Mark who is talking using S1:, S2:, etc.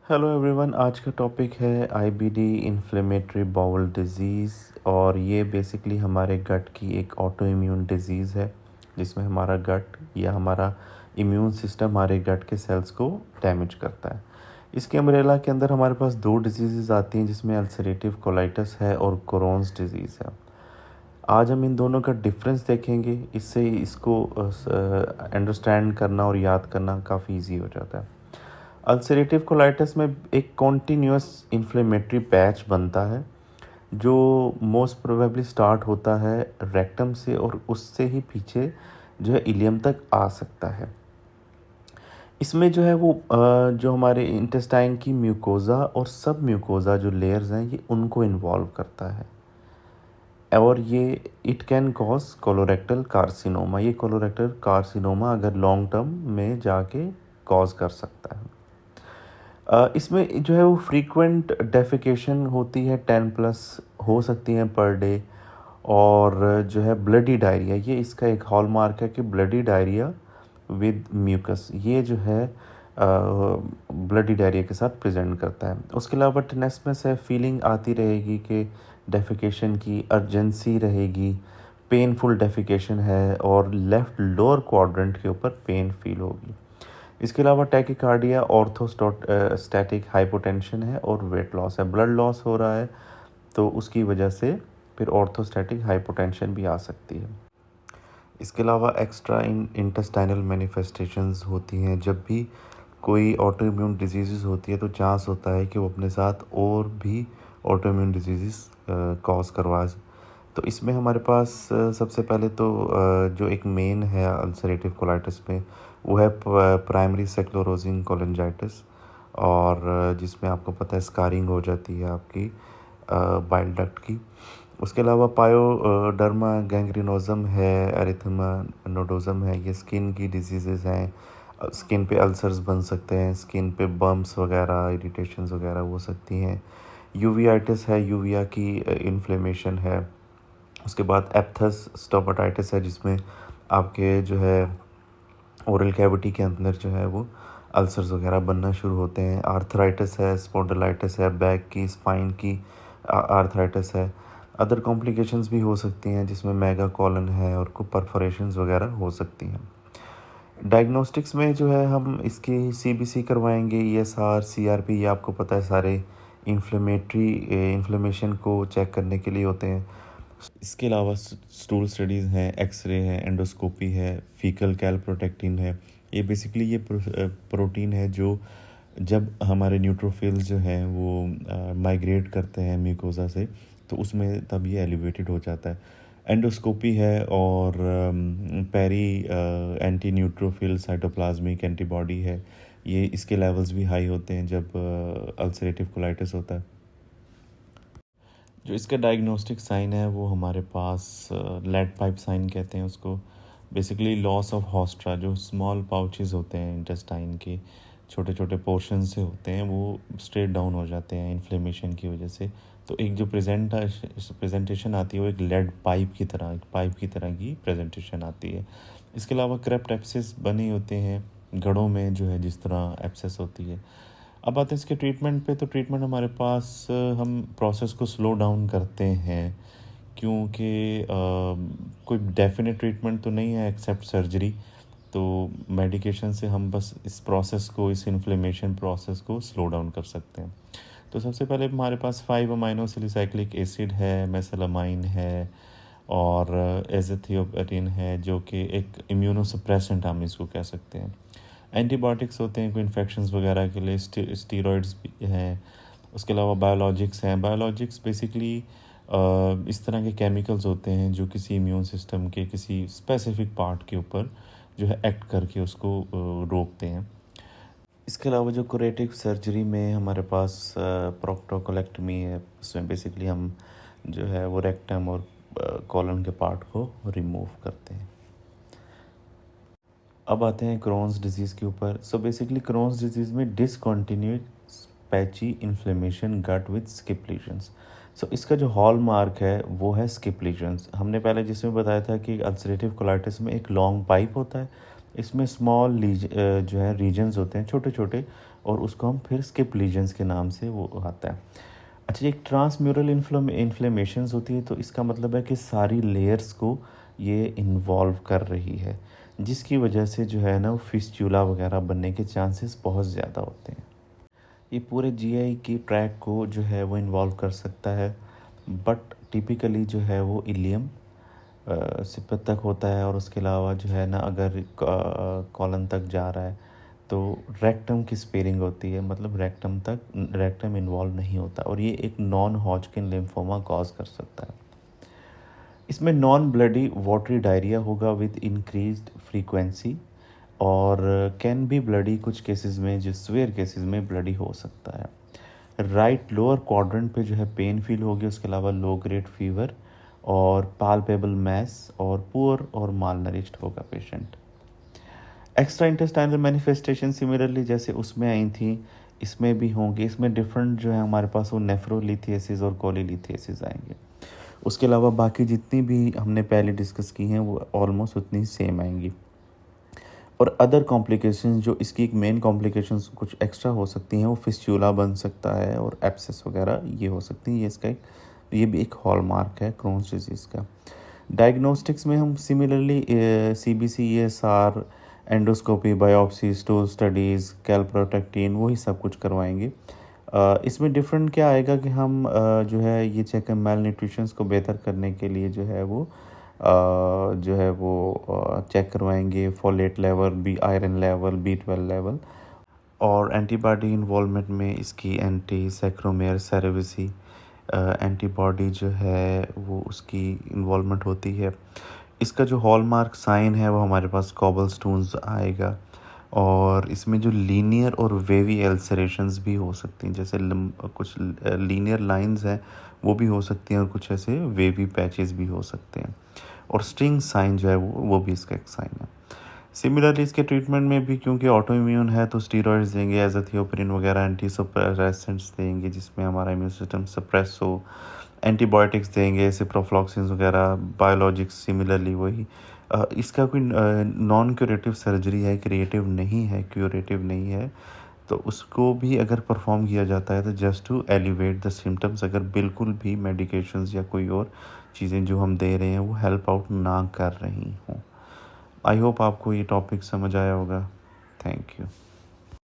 S1: Hello everyone, आज का topic है आईबीडी इन्फ्लेमेटरी बाउल डिजीज़। और ये बेसिकली हमारे गट की एक ऑटो इम्यून डिजीज़ है जिसमें हमारा गट या हमारा इम्यून सिस्टम हमारे गट के सेल्स को डैमेज करता है। इसके अम्ब्रेला के अंदर हमारे पास दो डिजीज़ आती हैं जिसमें अल्सरेटिव कोलाइटिस है और क्रोन्स डिजीज़ है। आज हम इन दोनों का डिफरेंस देखेंगे, इससे इसको अंडरस्टैंड करना और याद करना काफ़ी इजी हो जाता है। अल्सरेटिव कोलाइटिस में एक कॉन्टीन्यूअस इन्फ्लेमेटरी पैच बनता है जो मोस्ट प्रोबेबली स्टार्ट होता है रेक्टम से और उससे ही पीछे जो है इलियम तक आ सकता है। इसमें जो है वो जो हमारे इंटेस्टाइन की म्यूकोज़ा और सब म्यूकोज़ा जो लेयर्स हैं ये उनको इन्वॉल्व करता है और ये it can cause colorectal carcinoma. ये कोलोरेक्टल कार्सिनोमा अगर लॉन्ग टर्म में जाके कॉज कर सकता है। इसमें जो है वो फ्रीक्वेंट डेफिकेशन होती है 10+ हो सकती हैं पर डे। और जो है ब्लडी डायरिया, ये इसका एक हॉलमार्क है कि ब्लडी डायरिया विद म्यूकस ये जो है ब्लडी डायरिया के साथ प्रेजेंट करता है। उसके अलावा टिनेसनेस है, फीलिंग आती रहेगी कि डेफिकेशन की अर्जेंसी रहेगी, पेनफुल डेफिकेशन है और लेफ़्ट लोअर क्वाड्रेंट के ऊपर पेन फील होगी। इसके अलावा टैकिकार्डिया, ऑर्थोस्टैटिक हाइपोटेंशन है और वेट लॉस है। ब्लड लॉस हो रहा है तो उसकी वजह से फिर ऑर्थोस्टैटिक हाइपोटेंशन भी आ सकती है। इसके अलावा एक्स्ट्रा इंटेस्टाइनल मैनिफेस्टेशंस होती हैं। जब भी कोई ऑटो इम्यून डिजीज़ होती है तो चांस होता है कि वो अपने साथ और भी ऑटो इम्यून डिजीज़ कॉज करवा। तो इसमें हमारे पास सबसे पहले तो जो एक मेन है अल्सरेटिव कोलाइटिस में वो है प्राइमरी स्क्लेरोसिंग कोलिंजाइटिस। और जिसमें आपको पता है स्कारिंग हो जाती है आपकी बाइल डक्ट की। उसके अलावा पायोडर्मा गैंग्रीनोजम है, एरिथेमा नोडोजम है, ये स्किन की डिजीज़ेज़ हैं। स्किन पे अल्सर्स बन सकते हैं, स्किन पे बम्प्स वगैरह, इरिटेशंस वगैरह हो सकती हैं। यूवियाइटिस है, यूविया की इन्फ्लेमेशन है। उसके बाद एप्थस स्टोमाटाइटिस है जिसमें आपके जो है ओरल कैविटी के अंदर जो है वो अल्सर्स वगैरह बनना शुरू होते हैं। आर्थराइटिस है, स्पॉन्डिलाइटिस है, बैक की स्पाइन की आर्थराइटिस है। अदर कॉम्प्लिकेशंस भी हो सकती हैं जिसमें मेगा कॉलन है और कुछ परफोरेशंस वगैरह हो सकती हैं। डायग्नोस्टिक्स में जो है हम इसकी सीबीसी करवाएंगे, ईएसआर, सीआरपी, ये आपको पता है सारे इन्फ्लेमेशन को चेक करने के लिए होते हैं। इसके अलावा स्टूल स्टडीज़ हैं, एक्सरे है, एंडोस्कोपी है, फीकल कैलप्रोटेक्टिन है। ये बेसिकली ये प्रोटीन है जो जब हमारे न्यूट्रोफिल्स जो हैं वो माइग्रेट करते हैं म्यूकोसा से तो उसमें तब ये एलिवेटेड हो जाता है। एंडोस्कोपी है और peri anti neutrophil cytoplasmic antibody है। ये इसके लेवल्स भी हाई होते हैं जब अल्सरेटिव कोलाइटिस होता है। जो इसका डायग्नोस्टिक साइन है वो हमारे पास लेड पाइप साइन कहते हैं उसको। बेसिकली लॉस ऑफ हॉस्ट्रा, जो स्मॉल पाउचेस होते हैं इंटेस्टाइन के, छोटे छोटे पोर्शन से होते हैं, वो स्ट्रेट डाउन हो जाते हैं इन्फ्लेमेशन की वजह से। तो एक जो प्रेजेंटेशन आती है वो एक लेड पाइप की तरह, एक पाइप की तरह की प्रेजेंटेशन आती है। इसके अलावा क्रेप्ट एप्सिस बने होते हैं गड़ों में जो है जिस तरह एप्सिस होती है। अब आते हैं इसके ट्रीटमेंट पे। तो ट्रीटमेंट हमारे पास हम प्रोसेस को स्लो डाउन करते हैं क्योंकि कोई डेफिनेट ट्रीटमेंट तो नहीं है एक्सेप्ट सर्जरी। तो मेडिकेशन से हम बस इस प्रोसेस को, इस इन्फ्लेमेशन प्रोसेस को स्लो डाउन कर सकते हैं। तो सबसे पहले हमारे पास 5 अमाइनो सैलिसाइक्लिक एसिड है, मेसालामाइन है और एज़ाथियोपेरिन है जो कि एक इम्यूनोसप्रेसेंट हम इसको कह सकते हैं। एंटीबायोटिक्स होते हैं कोई इन्फेक्शंस वगैरह के लिए, स्टीरॉइड्स भी हैं। उसके अलावा बायोलॉजिक्स हैं। बायोलॉजिक्स बेसिकली इस तरह के केमिकल्स होते हैं जो किसी इम्यून सिस्टम के किसी स्पेसिफिक पार्ट के ऊपर जो है एक्ट करके उसको रोकते हैं। इसके अलावा जो कुरेटिव सर्जरी में हमारे पास प्रोक्टोकोलेक्टमी है, उसमें बेसिकली हम जो है वो रेक्टम और कॉलन के पार्ट को रिमूव करते हैं। अब आते हैं क्रोन्स डिजीज़ के ऊपर। सो बेसिकली क्रोन्स डिजीज़ में discontinuous patchy inflammation gut with skip lesions. So इसका जो हॉल मार्क है वो है स्किप लीजन्स। हमने पहले जिसमें बताया था कि अल्सरेटिव कोलाइटिस में एक लॉन्ग पाइप होता है, इसमें स्मॉल जो है रीजन्स होते हैं छोटे छोटे, और उसको हम फिर स्किप लीजन्स के नाम से वो आता है। अच्छा, एक ट्रांसम्यूरल इन्फ्लेमेशंस होती है, तो इसका मतलब है कि सारी लेयर्स को ये इन्वॉल्व कर रही है, जिसकी वजह से जो है ना वो फिस्चूला वगैरह बनने के चांसेस बहुत ज़्यादा होते हैं। ये पूरे जीआई के ट्रैक को जो है वो इन्वॉल्व कर सकता है, बट टिपिकली जो है वो इलियम सिपत तक होता है, और उसके अलावा जो है ना अगर कॉलन तक जा रहा है तो रेक्टम की स्पेयरिंग होती है, मतलब रेक्टम इन्वॉल्व नहीं होता, और ये एक नॉन हॉजकिन लिम्फोमा कॉज कर सकता है। इसमें नॉन ब्लडी वाटरी डायरिया होगा विद इंक्रीज्ड फ्रीक्वेंसी, और कैन बी ब्लडी कुछ केसेस में, जो सीवियर केसेस में ब्लडी हो सकता है। राइट लोअर क्वाड्रेंट पे जो है पेन फील होगी, उसके अलावा लो ग्रेड फीवर और पाल्पेबल मैस, और पुअर और माल नरिश्ड होगा patient. Extra intestinal manifestation similarly जैसे उसमें आई थी, इसमें भी होंगे। इसमें डिफरेंट जो है हमारे पास वो नेफ्रोलिथियासिस और कोलीलिथियासिस आएंगे। उसके अलावा बाकी जितनी भी हमने पहले डिस्कस की हैं वो ऑलमोस्ट उतनी सेम आएंगी। और अदर कॉम्प्लिकेशंस, जो इसकी एक मेन कॉम्प्लिकेशंस कुछ एक्स्ट्रा हो सकती हैं, वो फिस्चूला बन सकता है और एब्सेस वगैरह ये हो सकती हैं। ये भी एक हॉलमार्क है क्रोन्स डिजीज़ का। डायग्नोस्टिक्स में हम similarly CBC, ESR, endoscopy, biopsy, stool studies, calprotectin, वही सब कुछ करवाएंगे। इसमें डिफरेंट क्या आएगा कि हम जो है ये चेक मेल न्यूट्रिशंस को बेहतर करने के लिए जो है वो चेक करवाएंगे folate level, iron level, B12 level, और एंटीबॉडी इन्वॉल्वमेंट में इसकी एंटी सैक्रोमेयर सेरेविसी एंटीबॉडी जो है वो उसकी इन्वॉल्वमेंट होती है। इसका जो हॉलमार्क साइन है वो हमारे पास कॉबल स्टोन्स आएगा, और इसमें जो लीनियर और वेवी एल्सरेशंस भी हो सकती हैं, जैसे कुछ लीनियर लाइंस हैं वो भी हो सकती हैं, और कुछ ऐसे वेवी पैचेस भी हो सकते हैं। और स्ट्रिंग साइन जो है वो भी इसका एक साइन है। सिमिलरली इसके ट्रीटमेंट में भी, क्योंकि ऑटो इम्यून है, तो स्टीरॉयड्स देंगे, एजाथियोप्रिन वगैरह एंटी सप्रेसेंट्स देंगे जिसमें हमारा इम्यून सिस्टम सप्रेस हो। एंटीबायोटिक्स देंगे, सिप्रोफ्लॉक्सिन वगैरह, बायोलॉजिक्स सिमिलरली वही। इसका कोई नॉन क्यूरेटिव सर्जरी है, क्रिएटिव नहीं है, क्यूरेटिव नहीं है, तो उसको भी अगर परफॉर्म किया जाता है तो just to elevate the symptoms, अगर बिल्कुल भी मेडिकेशंस या कोई और चीज़ें जो हम दे रहे हैं वो हेल्प आउट ना कर रही हों। आई होप आपको ये टॉपिक समझ आया होगा। Thank you.